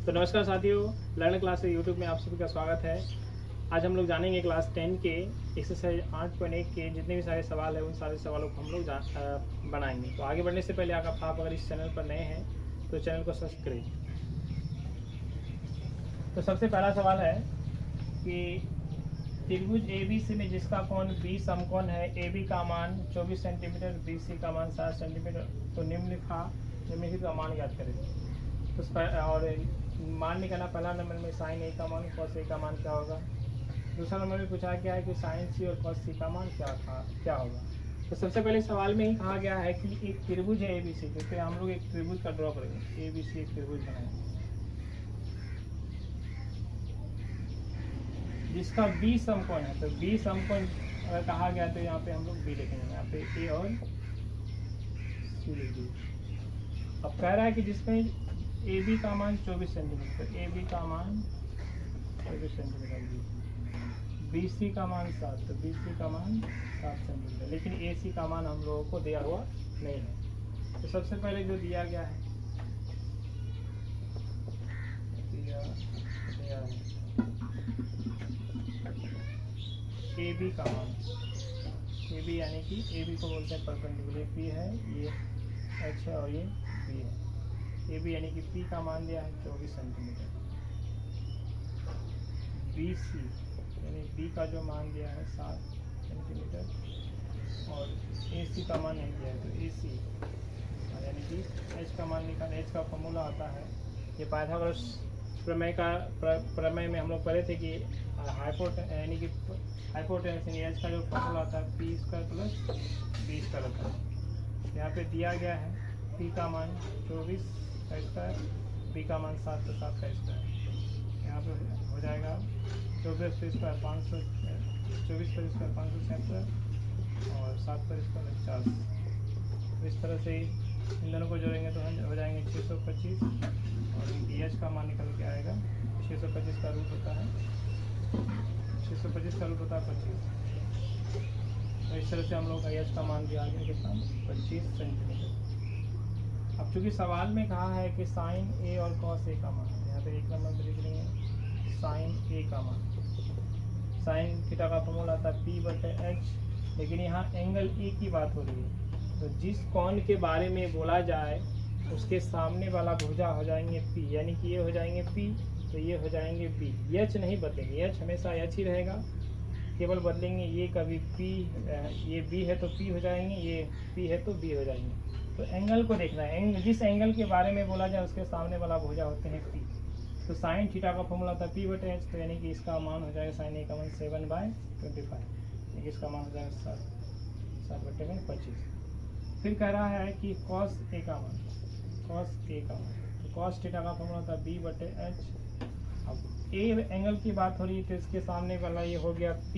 तो नमस्कार साथियों, लर्न क्लास यूट्यूब में आप सभी का स्वागत है। आज हम लोग जानेंगे क्लास 10 के एक्सरसाइज 8.1 के जितने भी सारे सवाल हैं उन सारे सवालों को हम लोग बनाएंगे। तो आगे बढ़ने से पहले आप अगर इस चैनल पर नए हैं तो चैनल को सब्सक्राइब करें। तो सबसे पहला सवाल है कि त्रिभुज ABC में जिसका कोण B समकोण है, AB का मान 24 सेंटीमीटर, BC का मान 7 सेंटीमीटर, तो निम्नलिखित का मान ज्ञात करें। तो और मान निकालना, पहला नंबर में साइन A का मान cos A का मान क्या होगा। दूसरा नंबर में पूछा गया है कि साइन C और cos C का मान क्या होगा। तो सबसे पहले सवाल में ही कहा गया है कि एक त्रिभुज है ABC, तो फिर हम लोग एक त्रिभुज का ड्रॉ करेंगे। ABC एक त्रिभुज बनाएंगे जिसका B समकोण है। तो B समकोण अगर कहा गया तो यहाँ पे हम लोग B लिखेंगे, यहाँ पे A और C लिख दीजिए। अब कह रहा है कि जिसमें AB का मान 24 सेंटीमीटर, AB का मान 24 सेंटीमीटर, BC का मान 7, तो BC का मान 7 सेंटीमीटर, लेकिन AC का मान हम लोगों को दिया हुआ नहीं है। तो सबसे पहले जो दिया गया है AB का मान, AB यानी कि AB को बोलते हैं परपेंडिकुलर, P है, ये H है और ये B है। AB यानी कि P का मान दिया है 24 सेंटीमीटर, BC यानी B का जो मान दिया है 7 सेंटीमीटर, और AC का मान नहीं दिया है, तो AC यानी कि H का मान निकाल। H का फॉर्मूला आता है, ये पाइथागोरस प्रमेय में हम लोग पढ़े थे कि हाइपोटेनस यानी H का जो फॉर्मूला आता है P² प्लस B² होता है। यहाँ पे दिया गया है P का मान 24 का स्क्वायर, B का मान 7 तो 7 का स्क्वायर। यहाँ पे हो जाएगा 24 पर स्क्वायर 500, 24 पर स्क्वायर 570 और 7 पर स्क्वायर 50। तो इस तरह से इन दोनों को जोड़ेंगे तो हो जाएंगे 625, और H का मान निकल के आएगा 625 का रूट होता है 625 का रूट होता है 25। तो इस तरह से हम लोग का H का मान भी आ गया कितना, 25 सेंटीमीटर। अब चूंकि सवाल में कहा है कि साइन A और cos A का मान, यहाँ पे एक नंबर में लिख लेंगे साइन A का मान। साइन थीटा का फॉर्मूला आता है P/H, लेकिन यहाँ एंगल A की बात हो रही है, तो जिस कोण के बारे में बोला जाए उसके सामने वाला भुजा हो जाएंगे P, यानी कि ये हो जाएंगे P तो ये हो जाएंगे B। H नहीं बदलेंगे, H हमेशा H ही रहेगा, केवल बदलेंगे ये कभी P, ये B है तो P हो जाएंगे, ये P है तो B हो जाएंगे। तो एंगल को देखना है, जिस एंगल के बारे में बोला जाए उसके सामने वाला भुजा होते हैं P। तो साइन थीटा का फॉर्मूला था P/H, तो यानी कि इसका मान हो जाएगा साइन A का मान 7/25, इसका मान हो जाएगा 7/25। फिर कह रहा है कि cos A का मान, तो cos थीटा का फॉर्मूला था B/H। अब A एंगल की बात हो रही है तो इसके सामने वाला ये हो गया P,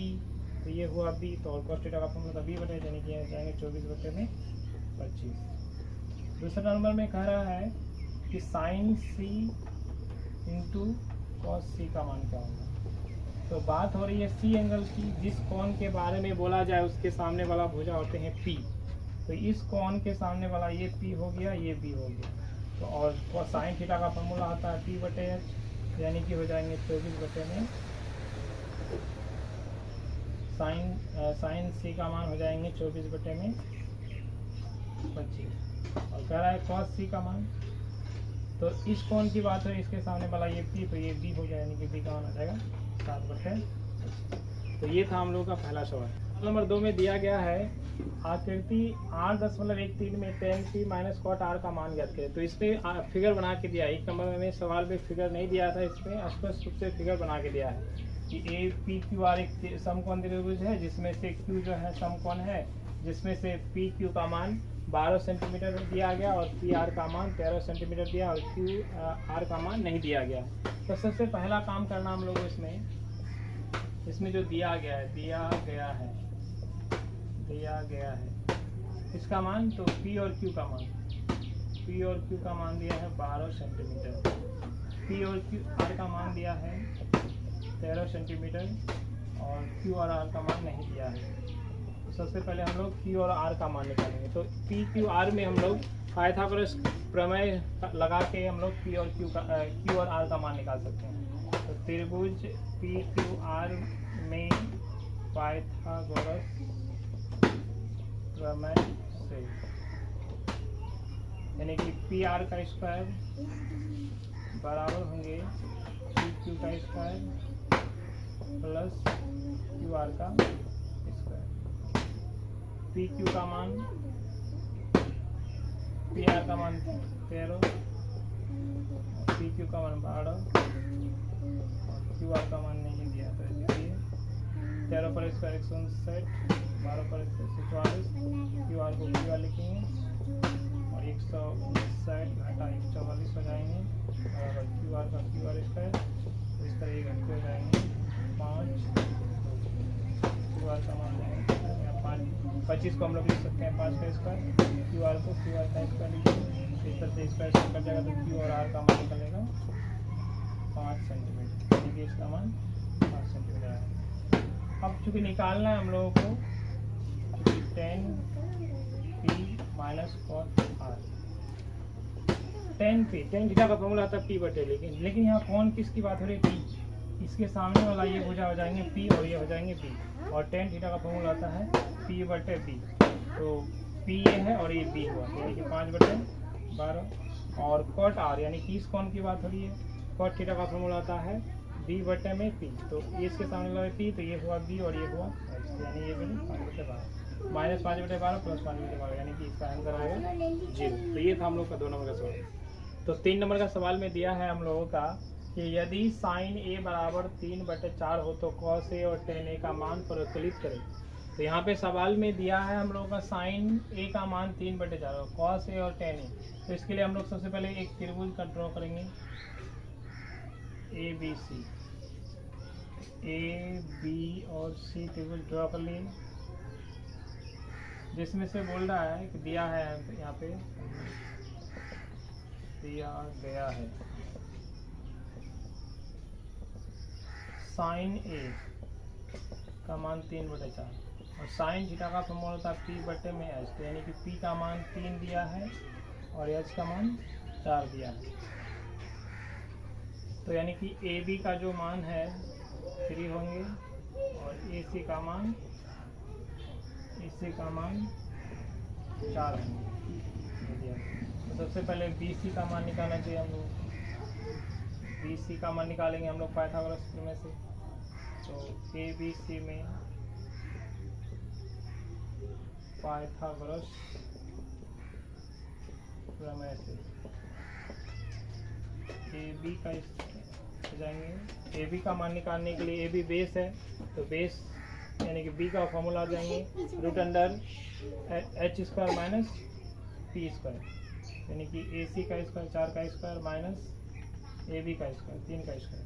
तो ये हुआ B, तो और cos थीटा का फॉर्मूला था B/H, यानी कि जाएंगे 24/25। दूसरा नंबर में कह रहा है कि sine C into cos C का मान क्या होगा। तो बात हो रही है C एंगल की, जिस कोण के बारे में बोला जाए उसके सामने वाला भुजा होते हैं P। तो इस कोण के सामने वाला ये P हो गया, ये B हो गया। तो और साइन थीटा का फॉर्मूला आता है P/H, यानी कि हो जाएंगे 24 साइन C का मान हो जाएंगे 24/25। और कह रहा है cos C का मान, तो इस कोण की बात है, इसके सामने वाला ये P तो ये B हो गया, यानी कि B का मान हो जाएगा 7/25। तो ये था हम लोग का पहला सवाल। नंबर 2 में दिया गया है आकृति 8.13 में tan P minus cot R का मान ज्ञात करें। तो इस पर फिगर बना के दिया है। एक नंबर में सवाल में फिगर नहीं दिया था, इसमें स्पष्ट रूप से फिगर बना के दिया है कि APQR एक समकोण त्रिभुज है जिसमें से Q जो है समकोण है, जिसमें से PQ का मान 12 सेंटीमीटर दिया गया और PR का मान 13 सेंटीमीटर दिया और QR का मान नहीं दिया गया। तो सबसे पहला काम करना हम लोग इसमें जो दिया गया है इसका मान, तो P और Q का मान दिया है 12 सेंटीमीटर, P और R का मान दिया है 13 सेंटीमीटर और Q और R का मान नहीं दिया है। सबसे पहले हम लोग Q और R का मान निकालेंगे। तो P Q R में हम लोग पाइथागोरस प्रमेय लगा के हम लोग Q और R का मान निकाल सकते हैं। तो त्रिभुज P Q R में पाइथागोरस प्रमेय से यानी कि पी आर का स्क्वायर बराबर होंगे पी क्यू का स्क्वायर प्लस क्यू आर का स्क्वायर। पी क्यू का मान पी आर का मान 13, पी क्यू का मान 12 और क्यू आर का मान नहीं दिया तो इसलिए 13 पर स्क्वायर 159, 12 पर 144, क्यू आर को क्यू आर लिखेंगे और 159 घटा 144 हो जाएंगे और क्यू आर का क्यू आर स्क्वायर इस तरह ये घंटे हो जाएंगे 5, क्यू आर का मान लेंगे 5, 25 को हम लोग लिख सकते हैं 5 का स्क्वायर, क्यू आर को क्यू आर का स्क्वायर लिखेंगे। इस तरह से स्क्वायर से कट जाएगा तो क्यू और आर का मान निकलेगा 5 सेंटीमीटर, यानी कि इसका मान 5 सेंटीमीटर है। अब चूँकि निकालना है हम लोगों को 10 P minus cot R, 10 theta का फॉर्मूला आता है P बटे, लेकिन यहाँ कौन किसकी बात हो रही है? P, इसके सामने वाला ये भुजा हो जाएंगे P और ये हो जाएंगे B, और 10 थीटा का फॉर्मूला आता है P बटे B। तो P ये है और ये B हुआ, यानी कि 5 बटे 12 और कॉट R यानी कि इस कौन की बात हो रही है? कॉट थीटा का फॉर्मूला आता है B बटे में P, तो इसके सामने वाला P तो ये हुआ B और ये हुआ X, यानी ये बने 5 बटे 12 माइनस 5 बटे 12 प्लस 5 बटे 12, यानी कि इसका आंसर आएगा 0। तो ये था हम लोग का 2 नंबर का सवाल। तो 3 नंबर का सवाल में दिया है हम लोगों का कि यदि साइन A बराबर 3/4 हो तो कॉस A और tan A का मान परिकलित करें। तो यहाँ पे सवाल में दिया है हम लोगों का साइन A का मान 3/4 हो, कॉस A और tan A। तो इसके लिए हम लोग सबसे पहले एक त्रिभुज का ड्रॉ करेंगे ABC, A B और C त्रिभुज ड्रॉ कर लिए, जिसमें से बोल रहा है कि दिया है यहाँ पे दिया गया है साइन A का मान 3/4 और साइन थीटा का फॉर्मूला होता है P बटे में H, तो यानी कि P का मान 3 दिया है और H का मान 4 दिया है। तो यानी कि AB का जो मान है 3 होंगे और AC का मान 4 होंगे। तो सबसे पहले BC का मान निकालना चाहिए हम लोग। BC का मान निकालेंगे हम लोग पाइथागोरस प्रमेय से। तो ABC में पाइथागोरस प्रमेय से AB का हो जाएंगे। AB का मान निकालने के लिए AB बेस है, तो बेस यानी कि B का फॉर्मूला आ जाएंगे √H² माइनस P², यानी कि AC का स्क्वायर 4 का स्क्वायर माइनस AB का स्क्वायर 3 का स्क्वायर,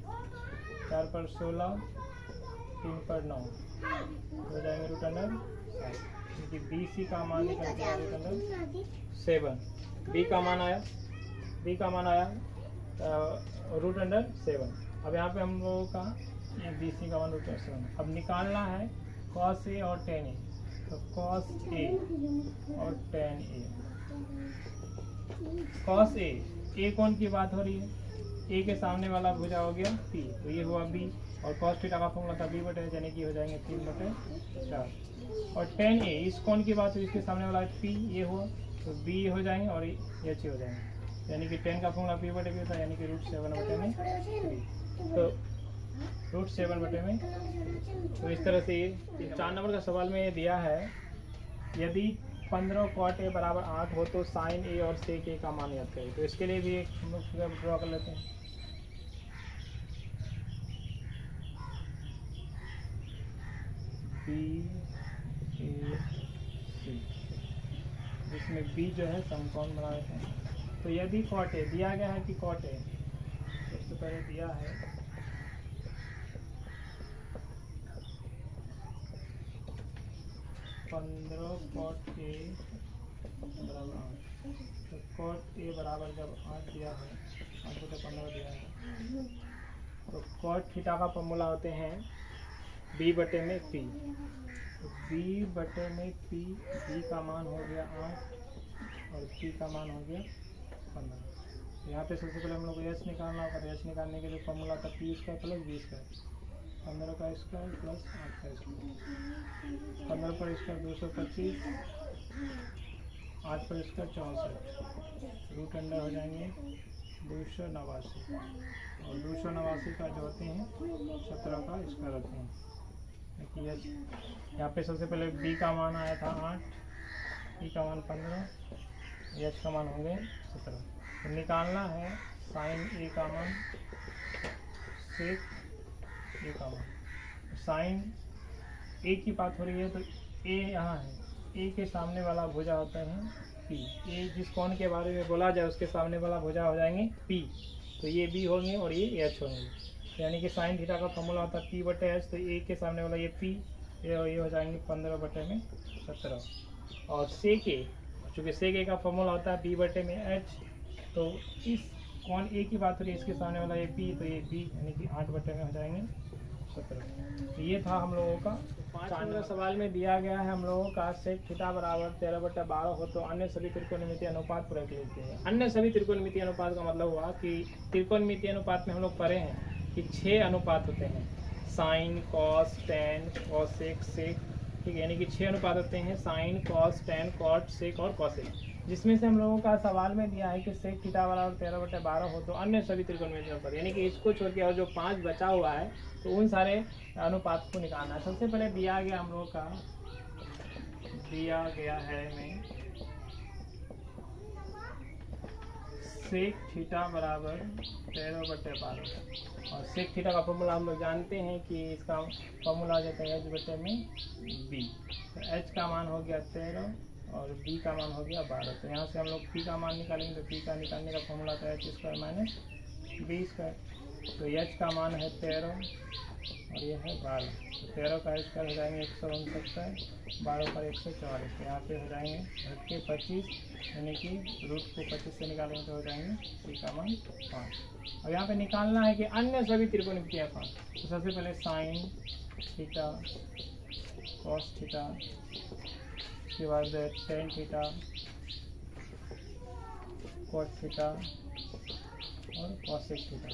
4 पर 16 3 पर 9 हो जाएंगे √7, यानी कि BC का मान निकल के √7। B का मान आया √7। अब यहाँ पे हम लोगों का ये BC का मान √7। अब निकालना है cos A और tan A, तो cos A और tan A। cos A कौन की बात हो रही है? A के सामने वाला भुजा हो गया P, तो ये हुआ B और cos थीटा का फॉर्मूला था B बटे, यानी कि हो जाएंगे 3/4 और tan A इस कौन की बात हुई? इसके सामने वाला P, ये हुआ तो B हो जाएंगे और ये H हो जाएंगे, यानी कि tan का फॉर्मूला P बटे होता है, यानी कि √7 बटे में 3, तो √7 बटे में। तो इस तरह से ये 4 नंबर का सवाल में ये दिया है यदि 15 cot A बराबर 8 हो तो साइन A और sec A का मान याद करें। तो इसके लिए भी एक हम लोग फिगर ड्रॉ कर लेते हैं। B A C, जिसमें B जो है समकोण बना लेते हैं। तो यदि cot A दिया गया है कि cot A सबसे पहले दिया है 15 cot A बराबर 8, तो cot A बराबर जब 8 दिया है 8 बटे 15 दिया है, तो cot थीटा का फॉर्मूला होते हैं B बटे में P, तो b बटे में p, b का मान हो गया 8 और p का मान हो गया 15। यहाँ पे सबसे पहले हम लोग को h निकालना होगा। तो h निकालने के लिए फॉर्मूला था p square plus b square, 15 का स्क्वायर प्लस 8 का स्क्वायर। 15 पर स्क्वायर 225, 8 पर स्क्वायर 64, रूट अंडर हो जाएंगे 289 और 289 का जो होते हैं 17 का स्क्वायर होते हैं। देखिए यहाँ पे सबसे पहले b का मान आया था 8, p का मान 15, h का मान होंगे 17। तो निकालना है साइन a का मान, सेक a का मान। साइन a की बात हो रही है तो a यहाँ है, a के सामने वाला भुजा होता है p। a जिस कोण के बारे में बोला जाए उसके सामने वाला भुजा हो जाएंगे p। तो ये b होंगे और ये h होंगे, यानी कि साइन थीटा का फॉर्मूला होता है p बटे h। तो a के सामने वाला ये p, ये हो जाएंगे 15 बटे में 17। और सेक a, चूँकि सेक a का फॉर्मूला होता है b बटे में h, तो इस कोण a की बात हो रही है, इसके सामने वाला ये p, तो ये b यानी कि 8 बटे में हो जाएंगे 17। तो ये था हम लोगों का 5 नंबर सवाल में दिया गया है हम लोगों का सेक थीटा बराबर 13/12 हो तो अन्य सभी त्रिकोणमितीय अनुपात प्रयोग लीजिए हैं। अन्य सभी त्रिकोणमितीय अनुपात का मतलब हुआ कि त्रिकोणमितीय अनुपात में हम लोग पढ़े हैं कि 6 अनुपात होते हैं, साइन, कॉस, टेन, कॉसेक, सेक, ठीक है, यानी कि 6 अनुपात होते हैं, साइन, कॉस, टेन, कॉट, सेक और कॉसेक। जिसमें से हम लोगों का सवाल में दिया है कि सेक थीटा बराबर 13/12 हो तो अन्य सभी त्रिकोणमितीय अनुपात, यानी कि इसको छोड़ के और जो 5 बचा हुआ है तो उन सारे अनुपात को निकालना है। सबसे पहले दिया गया हम लोगों का, दिया गया है हमें सेक थीटा बराबर 13/12 और सेक थीटा का फॉर्मूला हम लोग जानते हैं कि इसका फॉर्मूला आ जाता है h बटे में b। तो h का मान हो गया 13 और b का मान हो गया 12। तो यहाँ से हम लोग p का मान निकालेंगे तो p का निकालने का फॉर्मूला था h square minus b square. तो h का मान है 13 और ये है 12। तो 13 का स्क्वायर हो जाएंगे 169, 12 पर 144, यहाँ पे हो जाएंगे घट के 25, यानी कि रूट को 25 से निकालेंगे तो हो जाएंगे p का मान 5। और यहाँ पे निकालना है कि अन्य सभी त्रिकोणमितीय अनुपात। तो सबसे पहले साइन थीटा, कॉस थीटा, उसके बाद टेन थीटा, कॉट थीटा और कॉसेक थीटा।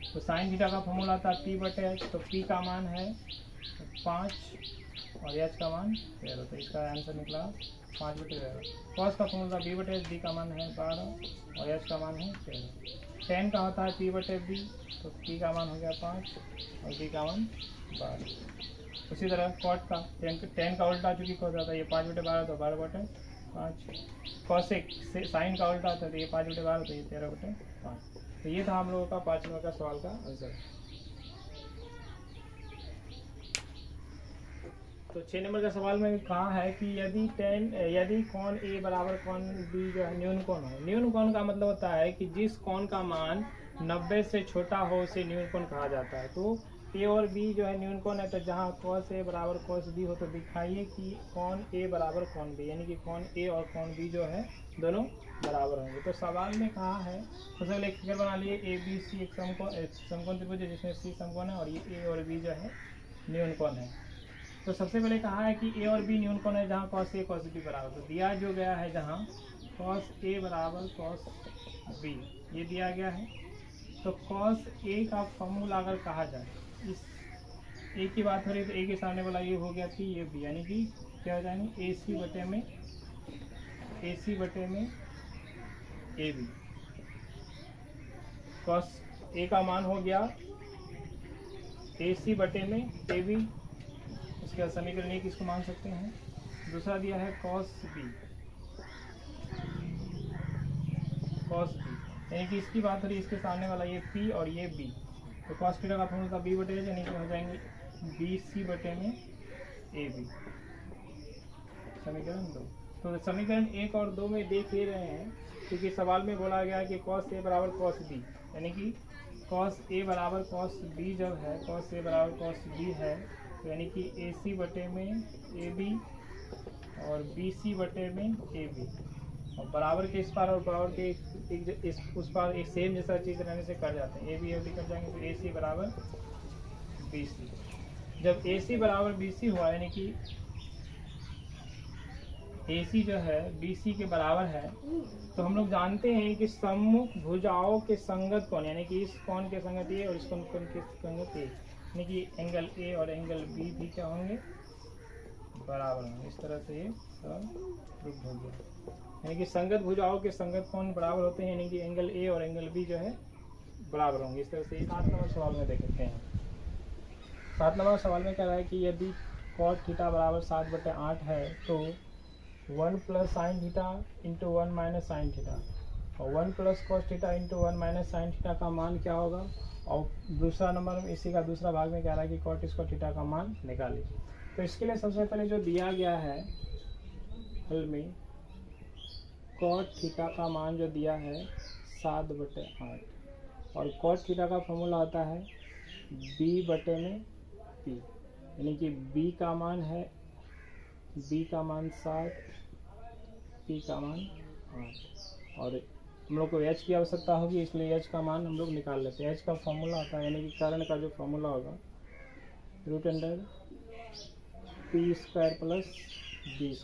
तो साइन थीटा का फॉर्मूला था p बटे h, तो p का मान है 5 और h का मान 13। तो इसका आंसर निकला 5 बटे 13। कॉस का फॉर्मूला b बटे h, b का मान है 12 और h का मान है 13। टेन का होता है p बटे b, तो p का मान हो गया 5 और b का मान 12। उसी तरह कॉट का, टेन का उल्टा चूँकि हो जाता है ये 5 बटे 12 तो 12 बटे 5। कॉसेक साइन का उल्टा होता है तो ये 5 बटे 12 तो ये 13 बटे 5। तो ये था हम लोगों का 5 नंबर का सवाल का आंसर। तो 6 नंबर का सवाल में कहा है कि यदि कोण A बराबर कोण B जो है न्यून कोण हो। न्यून कोण का मतलब होता है कि जिस कोण का मान 90 से छोटा हो उसे न्यून कोण कहा जाता है। तो A और B जो है न्यून कोण है, तो जहाँ cos A बराबर cos B हो तो दिखाइए कि कोण A बराबर कोण B, यानी कि कोण A और कोण B जो है दोनों बराबर होंगे। तो सवाल में कहा है, सबसे पहले एक फिगर बना लिए, ए बी सी एक समकोण त्रिभुज है जिसमें सी समकोण है और ये ए और बी जो है न्यून कोण है। तो सबसे पहले कहा है कि ए और बी न्यून कोण है जहाँ cos A cos B बराबर। तो दिया जो गया है जहाँ cos A बराबर cos B ये दिया गया है। तो cos A का फॉर्मूला अगर कहा जाए, इस A की बात हो रही है तो A के सामने वाला ये हो गया कि ये B, यानी कि क्या हो जाएंगे AC बटे में AB। cos A का मान हो गया AC बटे में AB। उसके बाद समीकरण 1 इसको मान सकते हैं। दूसरा दिया है cos B, यानी कि इसकी बात हो रही है, इसके सामने वाला ये P और ये B। तो cos थीटा का फॉर्मूला B बटे यानी कि हो जाएंगे BC बटे में AB, समीकरण 2। तो समीकरण 1 और 2 में देख ले रहे हैं क्योंकि सवाल में बोला गया है कि cos A बराबर cos B, यानी कि cos A बराबर cos B जब है, cos A बराबर cos B है, तो यानी कि AC बटे में AB और BC बटे में AB। और बराबर के इस पार और बराबर के उस पार एक सेम जैसा चीज़ रहने से कट जाते हैं, AB कट जाएंगे तो AC बराबर BC। जब AC बराबर BC हुआ, यानी कि AC जो है BC के बराबर है, तो हम लोग जानते हैं कि सम्मुख भुजाओं के संगत कोण, यानी कि इस कोण के संगत A और इस कोण के संगत A, यानी कि एंगल A और एंगल B भी क्या होंगे, बराबर होंगे। इस तरह से ये प्रूफ हो गया, यानी कि संगत भुजाओं के संगत कोण बराबर होते हैं, यानी कि एंगल A और एंगल B जो है बराबर होंगे। इस तरह से 7 नंबर सवाल में देख सकते हैं। 7 नंबर सवाल में कह रहा है कि यदि cos थीटा बराबर 7/8 है तो 1 plus sine theta into 1 minus sine theta और 1 plus cos theta into 1 minus sine theta का मान क्या होगा। और दूसरा नंबर में इसी का दूसरा भाग में कह रहा है कि कॉट स्क्वायर थीटा का मान निकालिए। तो इसके लिए सबसे पहले जो दिया गया है हल में, कॉट थीटा का मान जो दिया है 7/8 और कॉट थीटा का फॉर्मूला आता है B/P, यानी कि B का मान है, B का मान 7, P का मान 8 और हम लोग को H की आवश्यकता होगी, इसलिए H का मान हम लोग निकाल लेते हैं। H का फॉर्मूला आता है, यानी कि कर्ण का जो फॉर्मूला होगा √P² प्लस B²।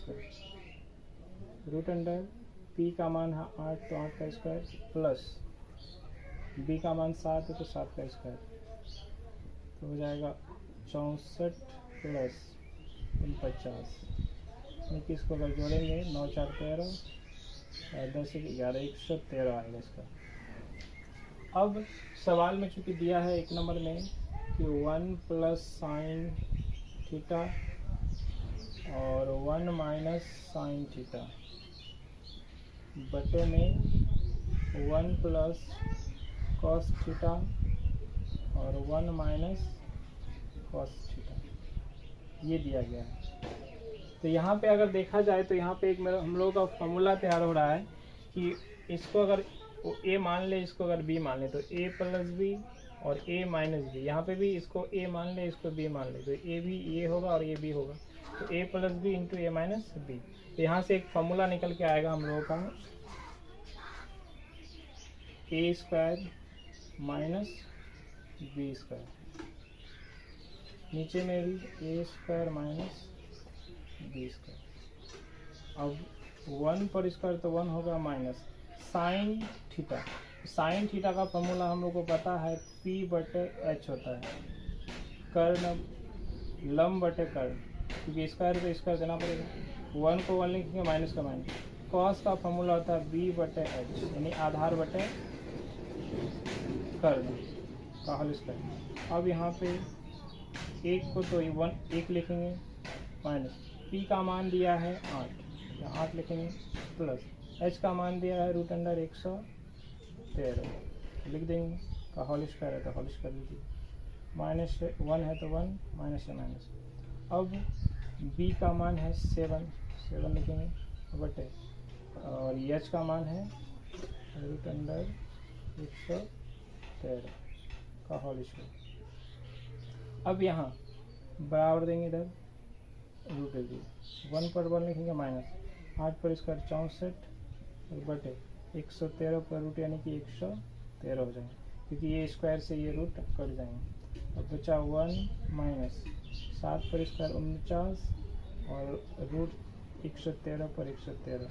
√P का मान है 8 तो 8 का स्क्वायर प्लस B का मान 7 है तो 7 का स्क्वायर, तो हो जाएगा 64 प्लस 49। इसको अगर जोड़ेंगे 9 4 13 और 10 11 113 आएगा इसका। अब सवाल में चूंकि दिया है एक नंबर में कि 1 प्लस साइन थीटा और 1 माइनस साइन थीटा बटे में 1 प्लस कॉस थीटा और 1 माइनस कॉस थीटा, ये दिया गया है। तो यहाँ पे अगर देखा जाए तो यहाँ पे एक हम लोगों का फॉर्मूला तैयार हो रहा है कि इसको अगर A मान ले, इसको अगर B मान ले तो A प्लस B और A माइनस B। यहाँ पे भी इसको A मान ले, इसको B मान ले तो A भी A होगा और A B होगा, तो A plus B into A minus B। तो यहाँ से एक फॉर्मूला निकल के आएगा हम लोगों का A² माइनस B², नीचे में भी A² माइनस B²। अब 1 पर स्क्वायर तो 1 होगा minus sine theta. Sine theta का फॉर्मूला हम लोग को पता है P/H होता है, कर्ण लंब बटे कर्ण, क्योंकि स्क्वायर पे स्क्वायर देना पड़ेगा। 1 को 1 लिखेंगे, माइनस का माइनस। कॉस का फॉर्मूला होता है B/H, यानी आधार बटे कर्ण का होल स्क्वायर। अब यहाँ पे 1 को तो 1 लिखेंगे माइनस, P का मान दिया है 8, 8 लिखेंगे प्लस H का मान दिया है √113 लिख देंगे, का होल स्क्वायर है तो होल स्क्वायर लिखिए, माइनस 1 है तो 1 माइनस है माइनस। अब B का मान है 7 लिखेंगे बटे और H का मान है √113 का होल स्क्वायर। अब यहाँ बराबर देंगे इधर √1 पर 1 लिखेंगे माइनस 8 पर स्क्वायर 64 और बटे 113 पर रूट, यानी कि 113 हो जाएंगे, क्योंकि ये स्क्वायर से ये रूट कट जाएंगे। अब बचा 1 माइनस 7 पर स्क्वायर 49 और रूट 113 पर 113,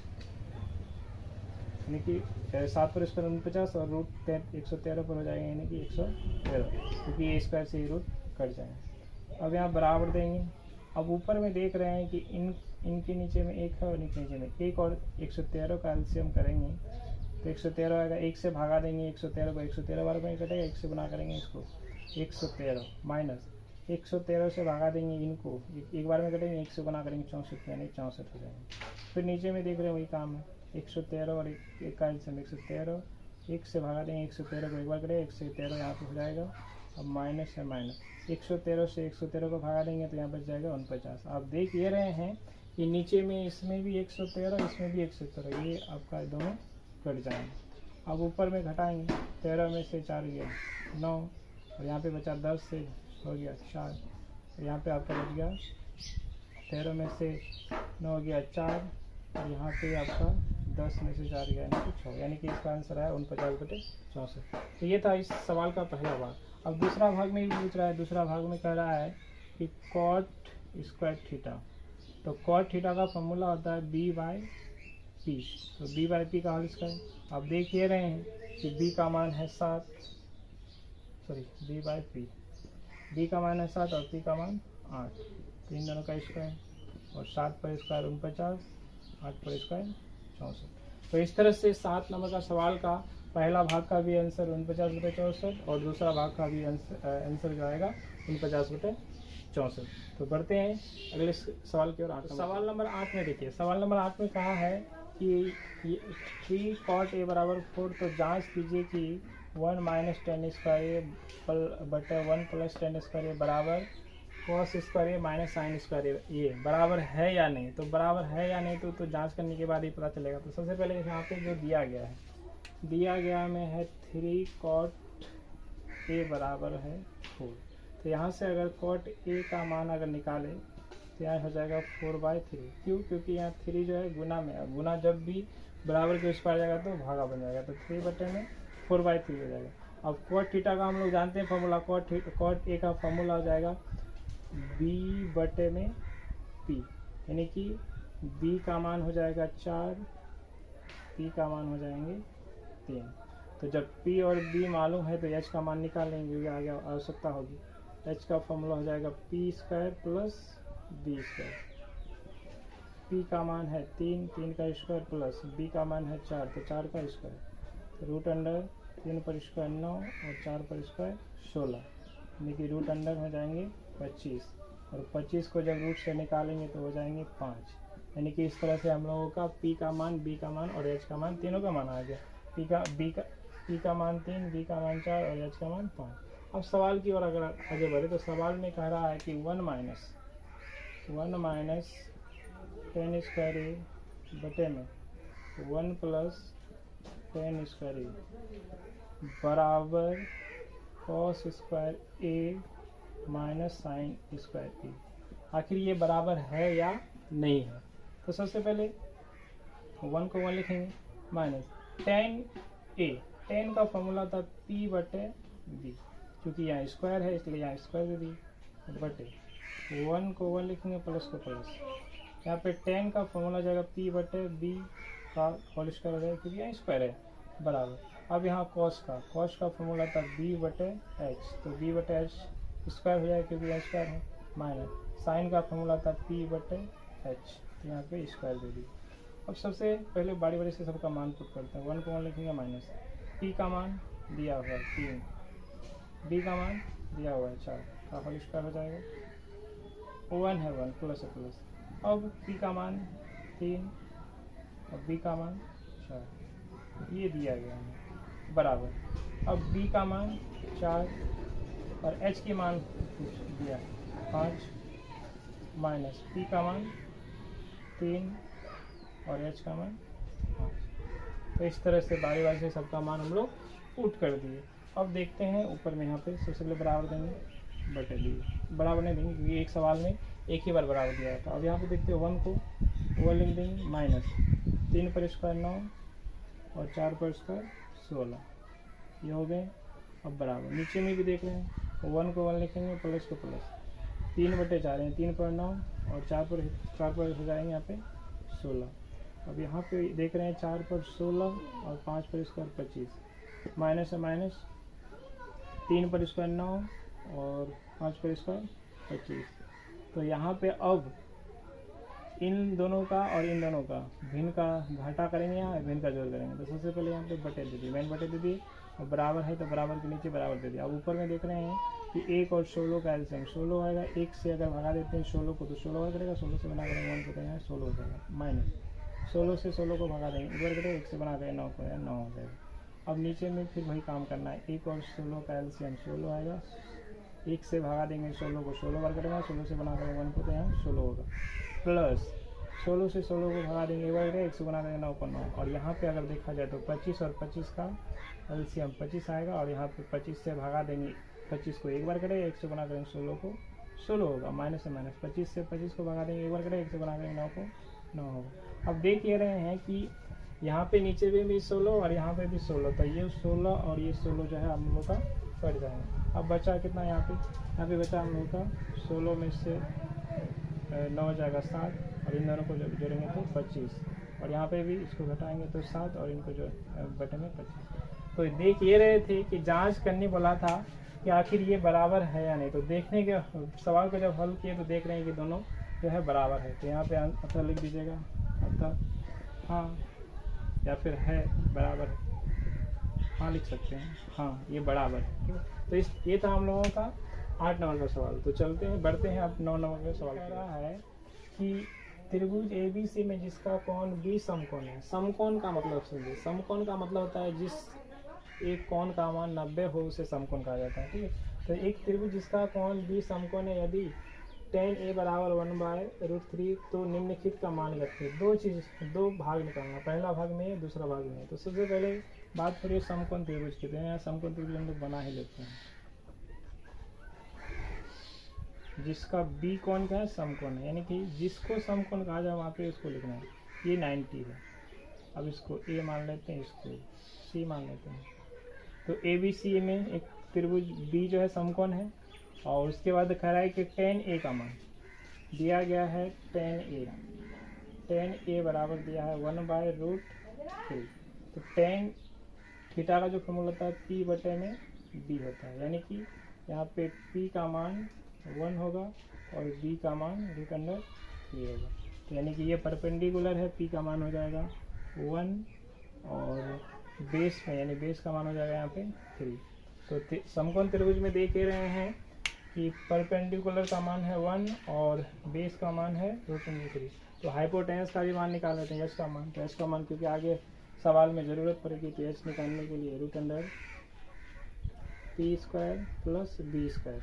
यानी कि 7 पर स्क्वायर 49 और रूट 113 पर हो जाएगा, यानी कि 113, क्योंकि ये स्क्वायर से ये रूट कट जाएंगे। अब यहाँ बराबर देंगे। अब ऊपर में देख रहे हैं कि इनके नीचे में 1 है और नीचे में 1 और 113 का एलसीएम करेंगे तो 113 आएगा। 1 से भागा देंगे 113 को, 113 बार में कटेगा, 1 से गुना करेंगे इसको 113 माइनस 113 से भागा देंगे इनको, एक बार में कटेंगे, 1 से गुना करेंगे 64, यानी 64 हो जाएंगे। फिर नीचे में देख रहे हैं वही काम है, 113 और 1 का एलसीएम 113, 1 से भागा देंगे 113 को, एक बार करेंगे 113 यहाँ पे हो जाएगा। अब माइनस है माइनस 113 से 113 को भागा देंगे तो यहाँ बच जाएगा 49। आप देख ये रहे हैं कि नीचे में इसमें भी 113 इसमें भी 113, ये आपका दोनों कट जाएंगे। अब ऊपर में घटाएंगे, 13 में से 4 गया 9 और यहाँ पे बचा 10 से हो गया 4, और यहाँ पे आपका बच गया 13 में से 9 हो गया 4 और यहाँ पे आपका 10 में से 4 गया, यानी कि 6, यानी कि इसका आंसर है 49/64। तो ये था इस सवाल का पहला भाग। अब दूसरा भाग में भी पूछ रहा है, दूसरा भाग में कह रहा है कि कॉट स्क्वायर थीटा, तो कॉट थीटा का फॉर्मूला होता है बी बाई पी, तो बी बाई पी का होल स्क्वायर। आप देख ये रहे हैं कि बी का मान है 7, sorry B by P, B का मान है 7 और पी का मान 8, तो इन दोनों का स्क्वायर, और 7 पर स्क्वायर 49, 8 पर स्क्वायर 64। तो इस तरह से 7 नंबर का सवाल का पहला भाग का भी आंसर 49/64 और दूसरा भाग का भी आंसर जो आएगा 49/64। तो बढ़ते हैं अगले सवाल की ओर। सवाल नंबर 8 में देखिए, सवाल नंबर 8 में कहा है कि 3 cot a बराबर 4, तो जांच कीजिए कि 1 माइनस टेन स्क्वायर बटे 1 प्लस टेन स्क्वायर बराबर cos square minus sine square ये बराबर है या नहीं। तो बराबर है या नहीं तो जांच करने के बाद ही पता चलेगा। तो सबसे पहले यहाँ पे जो दिया गया है, दिया गया में है 3 cot a बराबर है 4, तो यहाँ से अगर cot a का मान अगर निकालें तो यहाँ हो जाएगा 4/3। क्यों? क्योंकि यहाँ 3 जो है गुना में है, गुना जब भी बराबर के उस पर आ जाएगा तो भागा बन जाएगा, तो 3 बटे में 4/3 हो जाएगा। अब cot थीटा का हम लोग जानते हैं फॉर्मूला, cot a का फॉर्मूला हो जाएगा b बटे में p, यानी कि b का मान हो जाएगा 4, p का मान हो जाएंगे 3। तो जब p और b मालूम है तो h का मान निकाल लेंगे, ये आगे आवश्यकता होगी। h का फॉर्मूला हो जाएगा p square plus b square, p का मान है 3, 3 का स्क्वायर प्लस b का मान है 4, तो 4 का स्क्वायर, तो रूट अंडर 3 पर स्क्वायर 9 और 4 पर स्क्वायर 16, यानी कि रूट अंडर हो जाएंगे 25, और 25 को जब रूट से निकालेंगे तो हो जाएंगे 5, यानी कि इस तरह से हम लोगों का p का मान, b का मान और h का मान तीनों का मान आ गया। p का मान 3, b का मान 4 और h का मान 5। अब सवाल की ओर अगर आगे बढ़े तो सवाल में कह रहा है कि 1 माइनस टेन स्क्वायर ए बटे में 1 प्लस टेन स्क्वायर ए बराबर कॉस स्क्वायर ए माइनस साइन स्क्वायर ए। आखिर ये बराबर है या नहीं है। तो सबसे पहले 1 को 1 लिखेंगे, माइनस टेन ए, टेन का फॉर्मूला था p बटे b, क्योंकि यहाँ स्क्वायर है इसलिए यहाँ स्क्वायर दे दी, बटे 1 को 1 लिखेंगे, प्लस को प्लस, यहाँ पे टेन का फॉर्मूला जाएगा p बटे b का होल स्क्वायर हो जाएगा, क्योंकि यहाँ स्क्वायर है, बराबर। अब यहाँ कॉस का फॉर्मूला था b बटे h, तो b बटे h स्क्वायर हो जाएगा क्योंकि यहाँ स्क्वायर है, माइनस साइन का फॉर्मूला था p बटे h, तो यहाँ पे स्क्वायर दे दी। अब सबसे पहले बारी बारी से सबका मान पुट करते हैं। 1 को 1 लिखेंगे, माइनस p का मान दिया हुआ है 3, b का मान दिया हुआ है 4 का होल स्क्वायर हो जाएगा, 1 है 1 प्लस है प्लस। अब p का मान 3 और b का मान 4, ये दिया गया है, बराबर। अब b का मान 4 और h के मान दिया 5, माइनस p का मान 3 और h का मान 5। तो इस तरह से बारी बारी से सबका मान हम लोग पुट कर दिए। अब देखते हैं ऊपर में, यहाँ पे सबसे पहले बराबर देंगे, बटे दिए, बराबर नहीं देंगे क्योंकि एक सवाल में एक ही बार बराबर दिया था। अब यहाँ पे देखते हैं 1 को 1 लिख देंगे, माइनस 3 पर स्क्वायर 9 और 4 पर स्क्वायर 16, ये हो गए। अब बराबर नीचे में भी देख रहे हैं, 1 को 1 लिखेंगे, प्लस को प्लस, 3 बटे 4 है, 3 पर 9 और 4 पर हो जाएंगे यहाँ पे 16। अब यहाँ पे देख रहे हैं 4 पर 16 और 5 पर स्क्वायर 25, माइनस है माइनस, 3 पर स्क्वायर 9 और 5 पर स्क्वायर 25। तो यहाँ पे अब इन दोनों का और इन दोनों का भिन्न का घाटा करेंगे, यहाँ भिन्न का जोड़ करेंगे। तो सबसे पहले यहाँ पे बटे दे दिए, मैंने बटे दे दिए, और बराबर है तो बराबर के नीचे बराबर दे दिया। अब ऊपर में देख रहे हैं कि 1 और 16 का एलसीएम 16 आएगा, 1 से अगर भगा देते हैं 16 को तो 16 हो करेगा, 16 से बना करेंगे 1 को तो यहाँ 16 हो जाएगा, माइनस 16 से 16 को भगा देंगे, इधर करेंगे 1 से बना देंगे 9 को, 9 हो जाएगा। अब नीचे में फिर वही काम करना है, 1 और 16 का एलसीएम 16 आएगा, 1 से भगा देंगे 16 को, 16 बार करेंगे, 16 से बना करेंगे 1 को तो यहाँ 16 होगा, प्लस 16 से 16 को भगा देंगे, एक बार करेंगे 1 से बना देंगे 9 को 9। और यहाँ पे अगर देखा जाए तो 25 और 25 का एलसीएम 25 आएगा, और यहाँ पे 25 से भगा देंगे 25 को, एक बार करेंगे 1 से बना करेंगे 16 को 16 होगा, माइनस से माइनस 25 से 25 को भगा देंगे, एक बार करेंगे 1 से बना करेंगे 9 को 9 होगा। अब देख ये रहे हैं कि यहाँ पे नीचे भी 16 और यहाँ पे भी 16, तो ये 16 और ये 16 जो है हम लोग का कट जाएंगे। अब बचा कितना यहाँ पे बचा हम लोग का 16 में से 9 हो जाएगा 7, और इन दोनों को जब जोड़ेंगे तो 25, और यहाँ पे भी इसको घटाएंगे तो 7, और इनको जो बटेंगे 25। तो देख ये रहे थे कि जांच करने बोला था कि आखिर ये बराबर है या नहीं। तो देखने के सवाल को जब हल किए तो देख रहे हैं कि दोनों जो है बराबर है। तो यहाँ पे अतः लिख दीजिएगा, अतः हाँ, या फिर है बराबर है, हाँ लिख सकते हैं, हाँ ये बराबर है। ठीक है, तो ये था हम लोगों का 8 नंबर का सवाल। तो चलते हैं, बढ़ते हैं अब 9 नंबर का सवाल। कह रहा है कि त्रिभुज ABC में जिसका कोण B समकोण है। समकोण का मतलब समझिए, समकोण का मतलब होता है जिस एक कोण का मान 90 हो उसे समकोण कहा जाता है। ठीक है, तो एक त्रिभुज जिसका कोण B समकोण है, यदि tan A बराबर 1/√3, तो निम्नलिखित का मान रखें। दो भाग निकालना, पहला भाग में दूसरा भाग में। तो सबसे पहले बात करिए समकोण त्रिभुज की। तो यहाँ समकोण त्रिभुज हम लोग बना ही लेते हैं। जिसका B कोण क्या है, समकोण है, यानी कि जिसको समकोण कहा जाए वहाँ पे इसको लिखना है। ये 90 है, अब इसको A मान लेते हैं, इसको C मान लेते हैं। तो ABC में एक त्रिभुज B जो है समकोण है, और उसके बाद कह रहा है कि tan A का मान दिया गया है। tan A बराबर दिया है 1/√3। तो tan थीटा का जो फॉर्मूला होता है P बटे में B होता है, यानी कि यहाँ पे P का मान 1 होगा और B का मान √3 होगा। तो यानी कि ये परपेंडिकुलर है, P का मान हो जाएगा 1, और बेस में यानी बेस का मान हो जाएगा यहाँ पे 3। तो समकोण त्रिभुज में देख ही रहे हैं कि परपेंडिकुलर का मान है 1 और बेस का मान है √3। तो हाइपोटेनस का भी मान निकाल लेते हैं, h का मान। तो h का मान क्योंकि आगे सवाल में ज़रूरत पड़ेगी, तो h निकालने के लिए √p² + b²,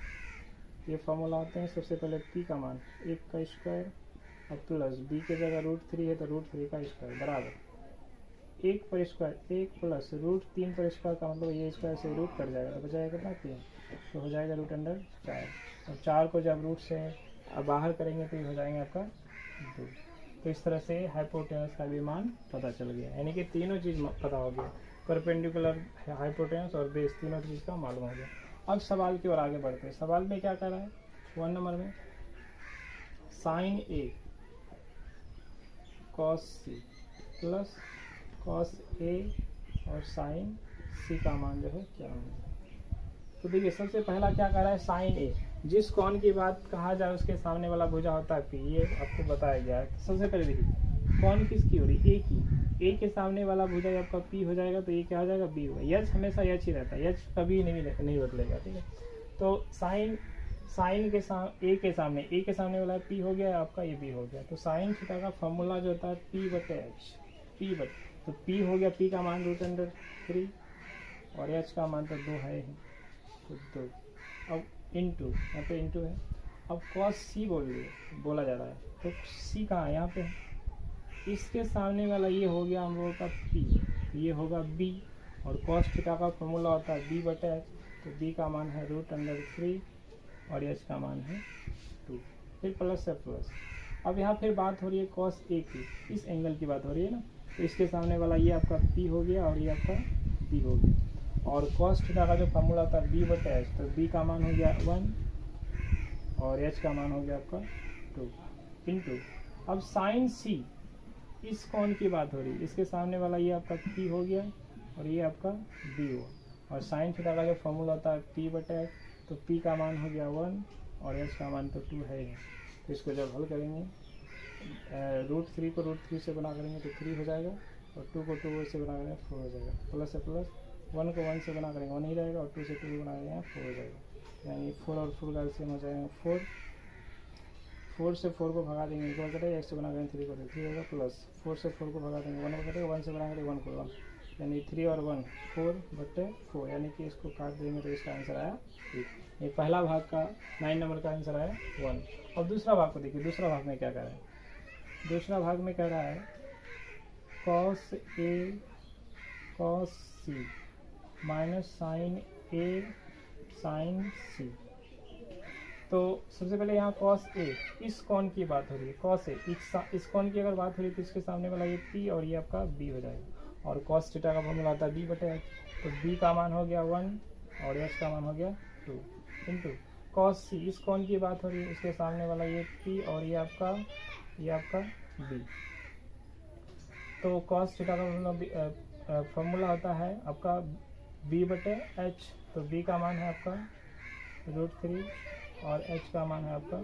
ये फॉर्मूला होते हैं। सबसे पहले p का मान 1 का स्क्वायर और प्लस b की जगह √3 है तो √3 का स्क्वायर बराबर 1 पर स्क्वायर 1 प्लस √3 पर स्क्वायर का मतलब ये स्क्वायर से रूट कट जाएगा, तो बचाएगा कितना 3, तो हो जाएगा √4। और 4 को जब रूट से बाहर करेंगे तो ये हो जाएंगे आपका 2। तो इस तरह से हाइपोटेनस का भी मान पता चल गया, यानी कि तीनों चीज़ पता हो गया, परपेंडिकुलर, हाइपोटेनस और बेस, तीनों चीज़ का मालूम हो गया। अब सवाल की ओर आगे बढ़ते हैं। सवाल में क्या कर रहा है 1 नंबर में, sin A cos C plus cos A और sin C का मान जो है क्या होगा। तो देखिए सबसे पहला क्या कर रहा है, sin A, जिस कोण की बात कहा जाए उसके सामने वाला भुजा होता है P, ये आपको बताया गया है। सबसे पहले देखिए कोण किसकी हो रही है, A की। A के सामने वाला भुजा आपका P हो जाएगा, तो ये क्या हो जाएगा B होगा। यच हमेशा यच ही रहता है, यच कभी नहीं बदलेगा। ठीक है, तो साइन के A के सामने वाला P हो गया, आपका ये B हो गया। तो साइन थीटा का फॉर्मूला जो होता है P/H, तो P हो गया, P का मान √3 और H का मान तो 2 है ही, तो 2। अब इंटू, यहाँ पे इंटू है। अब cos C बोला जा रहा है, तो C कहाँ है, यहाँ पे है। इसके सामने वाला ये हो गया हम लोगों का P, ये होगा B, और cos थीटा का फॉर्मूला होता है B/H, तो B का मान है √3 और H का मान है 2, फिर प्लस से प्लस। अब यहाँ फिर बात हो रही है cos A की, इस एंगल की बात हो रही है ना, तो इसके सामने वाला ये आपका P हो गया और ये आपका B हो गया। और cos थीटा का जो फॉर्मूला था B/H, तो B का मान हो गया 1 और H का मान हो गया आपका 2 इंटू। अब sin C, इस कोण की बात हो रही है, इसके सामने वाला ये आपका P हो गया और ये आपका B हुआ। और sin थीटा का जो फॉर्मूला होता है P/H, तो P का मान हो गया 1 और H का मान तो 2 है ही। तो इसको जब हल करेंगे √3 को √3 से गुना करेंगे तो 3 हो जाएगा, और 2 को 2 से गुना करेंगे 4 हो जाएगा, प्लस से प्लस 1 को 1 से गुना करेंगे 1 ही रहेगा, और 2 से 2 गुना करेंगे 4 हो जाएगा। यानी 4 और 4 का एलसीएम हो जाएगा 4 से 4 को भगा देंगे 1 कटेगा, 1 से गुना करेंगे 3 को 3 होगा, प्लस 4 से 4 को भगा देंगे 1 को कटेगा, 1 से गुना करेंगे 1 को 1, यानी 3 और 1 4/4, यानी कि इसको काट देंगे तो इसका आंसर आया 1। ये पहला भाग का 9 नंबर का आंसर आया 1। अब दूसरा भाग को देखिए, दूसरा भाग में क्या कह रहा है, दूसरा भाग में कह रहा है cos A cos C minus sin A sin C। तो सबसे पहले यहाँ cos A, इस कोण की बात हो रही है, cos A, इस कोण की अगर बात हो रही है तो इसके सामने वाला ये P और ये आपका B हो जाएगा। और cos थीटा का फॉर्मूला आता है B/H, तो B का मान हो गया 1 और एच का मान हो गया 2 इंटू कॉस सी, इस कौन की बात हो रही है, इसके सामने वाला ये पी और ये आपका बी। तो कॉस थीटा का फॉर्मूला होता है आपका बी बटे एच। तो बी का मान है आपका √3 और एच का मान है आपका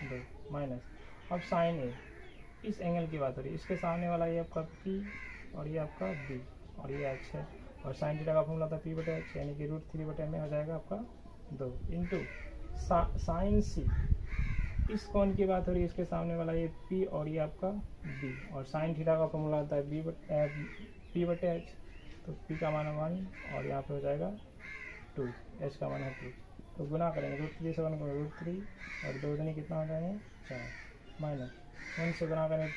2 माइनस। अब साइन ए, इस एंगल की बात हो रही है, इसके सामने वाला ये आपका पी और ये आपका बी और ये एच है, और साइन थीटा का फॉर्मूला था पी बटे एच, यानी कि √3 बटे में हो जाएगा आपका 2 इंटू साइन सी, इस कोण की बात हो रही है, इसके सामने वाला ये पी और ये आपका बी, और साइन थीटा का फॉर्मूला होता है पी बटे एच। तो पी का मान है 1 और यहाँ पे हो जाएगा 2, एच का मान है 2। तो गुना करेंगे √3 से 1 को √3 और 2 दूनी कितना हो जाएंगे 4 माइनस 1 से गुना करेंगे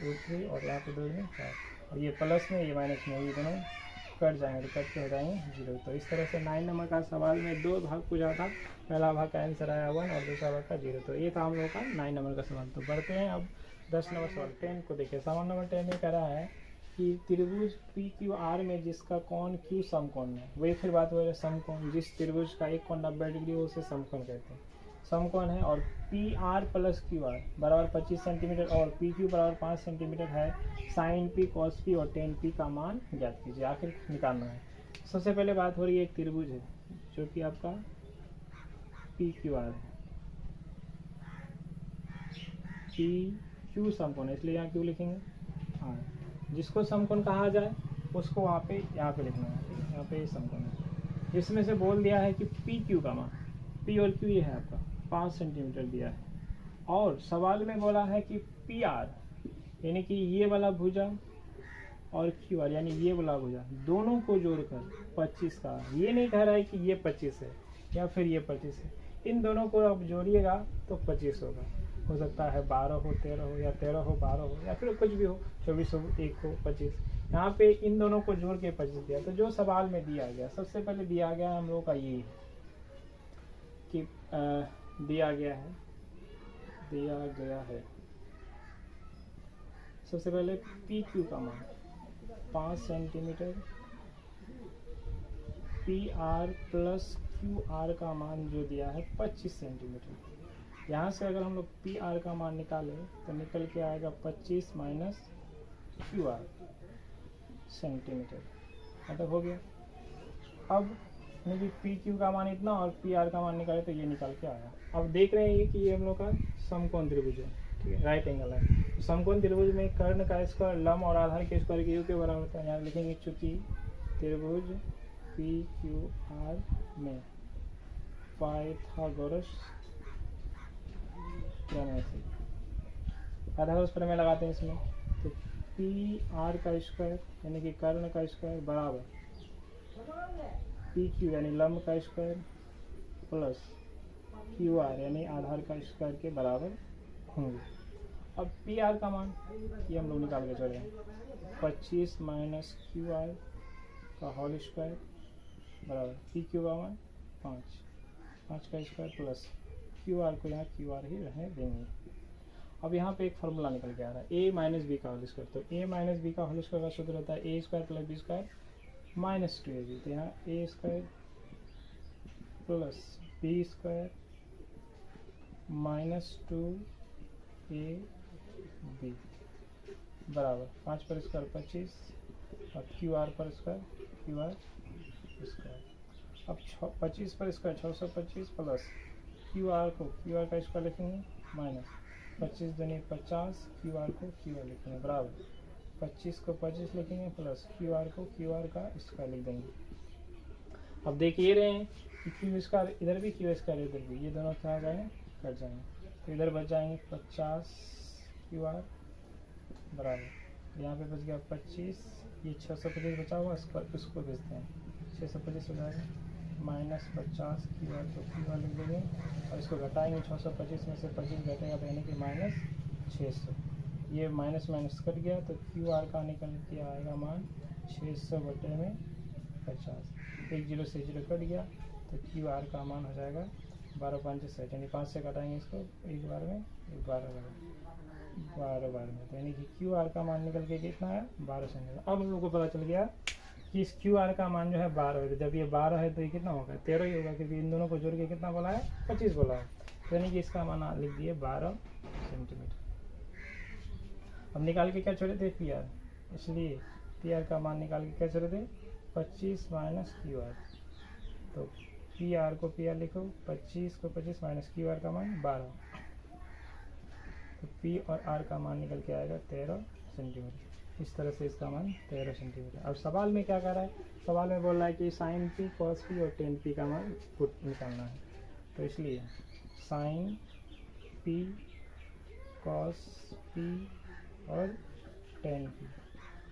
√3 और यहाँ पे 2 दूनी 4, और ये प्लस में ये माइनस में, ये दोनों कट जाएंगे तो कट के हो जाएंगे 0। तो इस तरह से 9 नंबर का सवाल में 2 भाग पूछा था, पहला भाग का आंसर आया 1 और दूसरा भाग का 0। तो ये था हम लोग का 9 नंबर का सवाल। तो बढ़ते हैं अब 10 नंबर सवाल 10 को देखिए। सवाल नंबर 10 में कह रहा है कि त्रिभुज पी क्यू आर में जिसका कोण क्यू समकोण है, वही फिर बात हो रही है समकोण, जिस त्रिभुज का एक कोण 90 डिग्री हो उसे समकोण कहते हैं। समकोण है और P R plus Q are बराबर 25 सेंटीमीटर और पी क्यू बराबर 5 सेंटीमीटर है। साइन पी कॉस पी और टेन पी का मान ज्ञात कीजिए, आखिर निकालना है। सबसे पहले बात हो रही है एक त्रिभुज है जो कि आपका पी क्यू आर है, पी क्यू समकोण है, इसलिए यहाँ क्यू लिखेंगे। हाँ, जिसको समकोण कहा जाए उसको वहाँ पे यहाँ पे लिखना है, यहाँ पे समकोण है। इसमें से बोल दिया है कि पी क्यू का मान, पी और क्यू ये है आपका 5 सेंटीमीटर दिया है, और सवाल में बोला है कि पी आर यानी कि ये वाला भुजा और क्यू आर यानी ये वाला भुजा दोनों को जोड़कर 25 का, ये नहीं कह रहा है कि ये 25 है या फिर ये 25 है, इन दोनों को आप जोड़िएगा तो 25 होगा। हो सकता है 12 हो 13 हो या 13 हो 12 हो या फिर कुछ भी हो, 24 हो 1 हो 25। यहाँ पे इन दोनों को जोड़ के 25 दिया। तो जो सवाल में दिया गया, सबसे पहले दिया गया हम लोग का ये कि दिया गया है सबसे पहले पी क्यू का मान 5 centimetre, P R plus Q R का मान जो दिया है 25 सेंटीमीटर। यहाँ से अगर हम लोग पी आर का मान निकालें तो निकल के आएगा 25 माइनस क्यू आर सेंटीमीटर, मतलब हो गया। अब यानी पी क्यू का मान इतना और पी आर का मान निकाले तो ये निकल के आया। अब देख रहे हैं कि ये हम लोग का समकोण त्रिभुज है, ठीक है, राइट एंगल है। समकोण त्रिभुज में कर्ण का स्क्वायर लंब और आधार के स्क्वायर के यू के बराबर होता है। यहाँ लिखेंगे चूंकि त्रिभुज पी क्यू आर में पाइथागोरस पाइथागोरस प्रमेय लगाते हैं इसमें, तो पी आर का स्क्वायर यानी कि कर्ण का स्क्वायर बराबर पी क्यू यानी लंब का स्क्वायर प्लस क्यू आर यानी आधार का स्क्वायर के बराबर होंगे। अब पी आर का मान ये हम लोग निकाल के चले, 25 माइनस क्यू आर का होल स्क्वायर बराबर पी क्यू का मान 5 का स्क्वायर प्लस क्यू आर को यहाँ क्यू आर ही रहने देंगे। अब यहाँ पे एक फार्मूला निकल के आ रहा है ए माइनस बी का होल स्क्वायर। तो ए माइनस बी का होल स्क्वायर का सूत्र होता है A square plus B square minus 2ab। तो यहाँ A square plus B square minus 2ab बराबर 5 पर स्क्वायर 25 और क्यू आर पर स्क्वायर क्यू आर स्क्वायर। अब 25 पर स्क्वायर 625 प्लस क्यू आर को क्यू आर का स्क्वायर लिखेंगे माइनस 25 दूनी 50 क्यू आर को क्यू आर लिखेंगे बराबर 25 को 25 लिखेंगे प्लस क्यू आर को क्यू आर का स्क्वायर लिख देंगे। अब देख ये रहे हैं कि क्यू स्क्वायर इधर भी क्यू स्क्वायर इधर भी, ये दोनों क्या जाएंगे कट जाएंगे, तो इधर बच जाएंगे 50 क्यू आर बराबर यहाँ पे बच गया 25, ये 625 बचा हुआ उसको भेजते हैं 625 हो जाएगा माइनस 50 क्यू आर तो क्यू आर लिख देंगे और इसको घटाएंगे 625 में से 25 घटेगा तो यानी कि माइनस 600। ये माइनस माइनस कट गया तो क्यू आर का निकल के आएगा मान 600 बटे में 50, एक 0 से 0 कट गया तो क्यू आर का मान हो जाएगा 12 5 60 यानी 5 से घटाएंगे इसको एक बार में 12 बार में, तो यानी कि क्यू आर का मान निकल के कितना है 12 सेंटीमीटर। अब हम लोग को पता चल गया कि इस क्यू आर का मान जो है 12 है। जब ये 12 है तो ये कितना होगा, 13 ही होगा, क्योंकि इन दोनों को जोड़ के कितना बोला है, 25 बोला है। तो यानी कि इसका मान लिख दिए 12 सेंटीमीटर। अब निकाल के क्या छोड़े थे, पी आर, इसलिए पी आर का मान निकाल के क्या छोड़े थे, 25 माइनस क्यू आर। तो पी आर को पी आर लिखो, 25 को 25 माइनस क्यू आर का मान 12। तो पी और आर का मान निकल के आएगा 13 सेंटीमीटर। इस तरह से इसका मान 13 सेंटीमीटर। अब सवाल में क्या कर रहा है, सवाल में बोल रहा है कि साइन पी, कॉस पी और टेन पी का मान पुट निकालना है। तो इसलिए साइन पी, कॉस पी और टेन पी।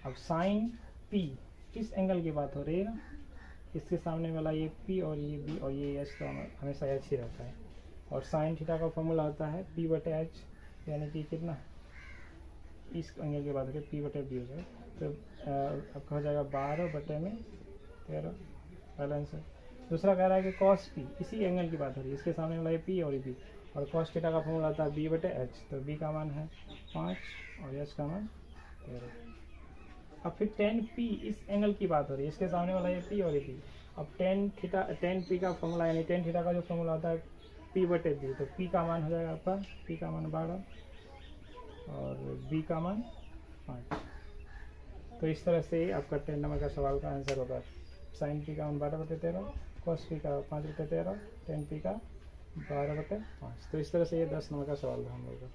अब साइन पी किस एंगल की बात हो रही है ना, इसके सामने वाला ये पी और ये बी और ये एच तो हमेशा एच ही रहता है। और साइन थीटा का फॉर्मूला होता है पी बटे एच, यानी कि कितना, इस एंगल की बात हो रही है, पी बटे बी हो जाए। तो आपका हो जाएगा 12 बटे में 13, पहला आंसर। दूसरा कह रहा है कि कॉस पी, इसी एंगल की बात हो रही है, इसके सामने वाला ये पी और ये बी, और कॉस थीटा का फॉर्मूला आता है बी बटे एच। तो बी का मान है 5 और एच का मान 13। अब फिर टेन पी, इस एंगल की बात हो रही है, इसके सामने वाला ये पी और ये पी। अब टेन पी का फॉर्मूला, यानी टेन थीटा का जो फॉर्मूला होता है पी बटे बी, तो पी का मान हो जाएगा आपका, पी का मान 12 और बी का मान 5। तो इस तरह से आपका 10 नंबर का सवाल का आंसर होगा। साइन पी का मान 12 बटे 13, कॉस पी का 5 बटे 13, टेन पी का 12 बटे 5। तो इस तरह से ये 10 नंबर का सवाल था हम लोग का।